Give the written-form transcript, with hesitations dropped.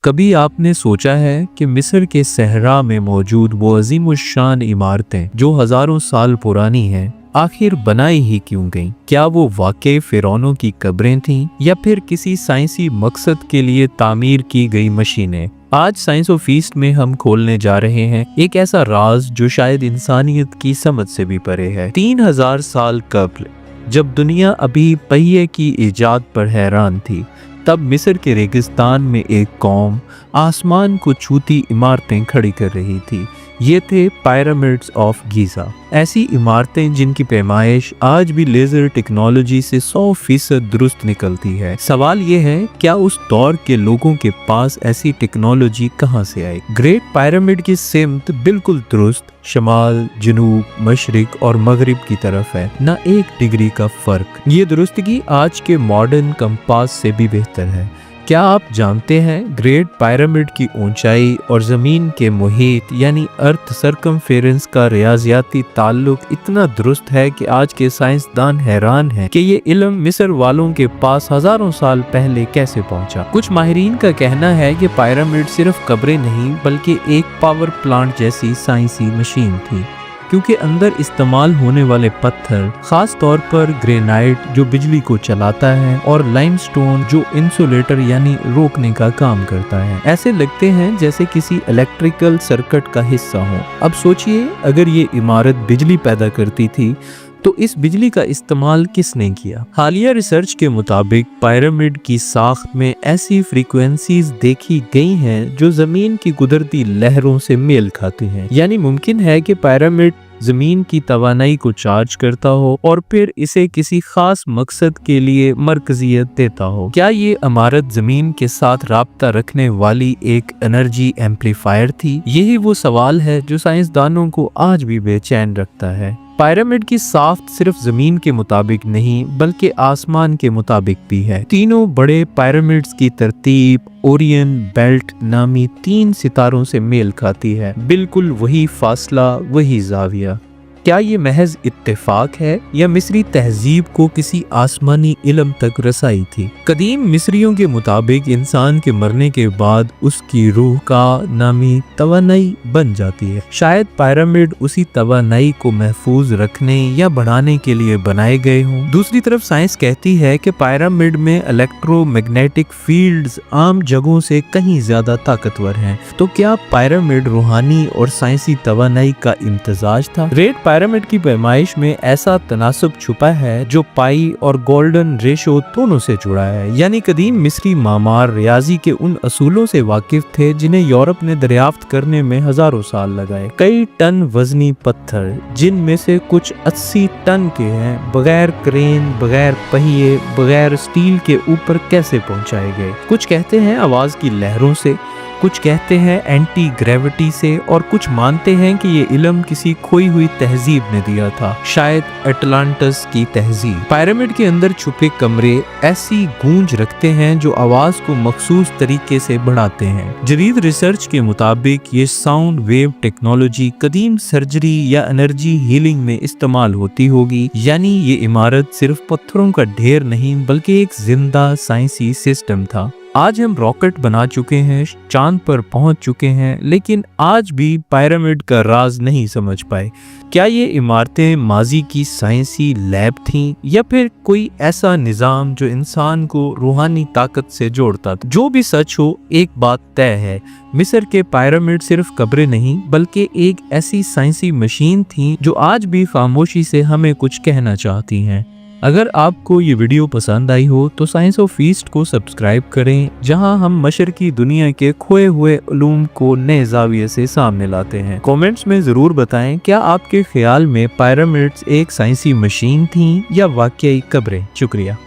कभी आपने सोचा है कि मिस्र के सहरा में मौजूद वो अजीमुशान इमारतें जो हजारों साल पुरानी हैं, आखिर बनाई ही क्यों गईं? क्या वो वाकई फिरौनों की कब्रें थीं या फिर किसी साइंसी मकसद के लिए तामीर की गई मशीनें? आज साइंस ऑफ ईस्ट में हम खोलने जा रहे हैं एक ऐसा राज जो शायद इंसानियत की समझ से भी परे है। 3000 साल कबल जब दुनिया अभी पहिए की इजाद पर हैरान थी, तब मिस्र के रेगिस्तान में एक कौम आसमान को छूती इमारतें खड़ी कर रही थी। ये थे पिरामिड्स ऑफ गीज़ा। ऐसी इमारतें जिनकी पैमाइश आज भी लेज़र टेक्नोलॉजी से 100% दुरुस्त निकलती है। सवाल ये है, क्या उस दौर के लोगों के पास ऐसी टेक्नोलॉजी कहाँ से आई? ग्रेट पिरामिड की सिमत बिल्कुल दुरुस्त शमाल, जनूब, मशरिक और मगरिब की तरफ है, न 1 डिग्री का फर्क। ये दुरुस्तगी आज के मॉडर्न कंपास से भी बेहतर है। क्या आप जानते हैं ग्रेट पिरामिड की ऊंचाई और ज़मीन के मुहीत यानी अर्थ सरकमफेरेंस का रियाजियाती ताल्लुक इतना दुरुस्त है कि आज के साइंसदान हैरान हैं कि ये इल्म मिस्र वालों के पास हजारों साल पहले कैसे पहुंचा। कुछ माहिरीन का कहना है कि पिरामिड सिर्फ कब्रें नहीं बल्कि एक पावर प्लांट जैसी साइंसी मशीन थी, क्योंकि अंदर इस्तेमाल होने वाले पत्थर, खास तौर पर ग्रेनाइट जो बिजली को चलाता है और लाइमस्टोन जो इंसुलेटर यानी रोकने का काम करता है, ऐसे लगते हैं जैसे किसी इलेक्ट्रिकल सर्किट का हिस्सा हो। अब सोचिए, अगर ये इमारत बिजली पैदा करती थी तो इस बिजली का इस्तेमाल किसने किया? हालिया रिसर्च के मुताबिक पिरामिड की साख्त में ऐसी फ्रीक्वेंसीज देखी गई हैं जो जमीन की गुजरती लहरों से मेल खाती हैं। यानी मुमकिन है कि पिरामिड जमीन की तवानाई को चार्ज करता हो और फिर इसे किसी खास मकसद के लिए मरकजियत देता हो। क्या ये इमारत जमीन के साथ राब्ता रखने वाली एक एनर्जी एम्पलीफायर थी? यही वो सवाल है जो साइंसदानों को आज भी बेचैन रखता है। पिरामिड की साख्त सिर्फ जमीन के मुताबिक नहीं बल्कि आसमान के मुताबिक भी है। तीनों बड़े पिरामिड्स की तरतीब ओरियन बेल्ट नामी 3 सितारों से मेल खाती है। बिल्कुल वही फासला, वही जाविया। क्या ये महज इत्तेफाक है या मिस्री तहजीब को किसी आसमानी इल्म तक रसाई थी? कदीम मिस्रियों के मुताबिक इंसान के मरने के बाद उसकी रूह का नामी तवानाई बन जाती है। शायद पिरामिड उसी तवानाई को महफूज रखने या बढ़ाने के लिए बनाए गए हों। दूसरी तरफ साइंस कहती है कि पिरामिड में इलेक्ट्रोमैग्नेटिक फील्ड्स आम जगहों से कहीं ज्यादा ताकतवर हैं। तो क्या पिरामिड रूहानी और साइंसी तवानाई का इम्तजाज था? ग्रेट पिरामिड की पैमाइश में ऐसा तनासब छुपा है जो पाई और गोल्डन रेशो दोनों से जुड़ा है। यानी कदीम मिस्री मामार रियाजी के उन असूलों से वाकिफ थे जिन्हें यूरोप ने दरियाफ्त करने में हजारों साल लगाए। कई टन वजनी पत्थर, जिनमें से कुछ 80 टन के हैं, बगैर क्रेन, बगैर पहिए, बगैर स्टील के ऊपर कैसे पहुंचाए गए? कुछ कहते हैं आवाज की लहरों से, कुछ कहते हैं एंटी ग्रेविटी से और कुछ मानते हैं कि ये इल्म किसी खोई हुई तहजीब ने दिया था, शायद अटलांटिस की तहजीब। पिरामिड के अंदर छुपे कमरे ऐसी गूंज रखते हैं जो आवाज को मखसूस तरीके से बढ़ाते हैं। जदीद रिसर्च के मुताबिक ये साउंड वेव टेक्नोलॉजी कदीम सर्जरी या एनर्जी हीलिंग में इस्तेमाल होती होगी। यानी ये इमारत सिर्फ पत्थरों का ढेर नहीं बल्कि एक जिंदा साइंसी सिस्टम था। आज हम रॉकेट बना चुके हैं, चांद पर पहुंच चुके हैं, लेकिन आज भी पिरामिड का राज नहीं समझ पाए। क्या ये इमारतें माजी की साइंसी लैब थीं या फिर कोई ऐसा निज़ाम जो इंसान को रूहानी ताकत से जोड़ता था? जो भी सच हो, एक बात तय है, मिस्र के पिरामिड सिर्फ कब्रें नहीं बल्कि एक ऐसी साइंसी मशीन थी जो आज भी खामोशी से हमें कुछ कहना चाहती हैं। अगर आपको ये वीडियो पसंद आई हो तो साइंस ऑफ ईस्ट को सब्सक्राइब करें, जहां हम मशरकी दुनिया के खोए हुए उलूम को नए ज़ाविये से सामने लाते हैं। कमेंट्स में ज़रूर बताएं, क्या आपके ख्याल में पिरामिड्स एक साइंसी मशीन थी या वाकई कब्रें? शुक्रिया।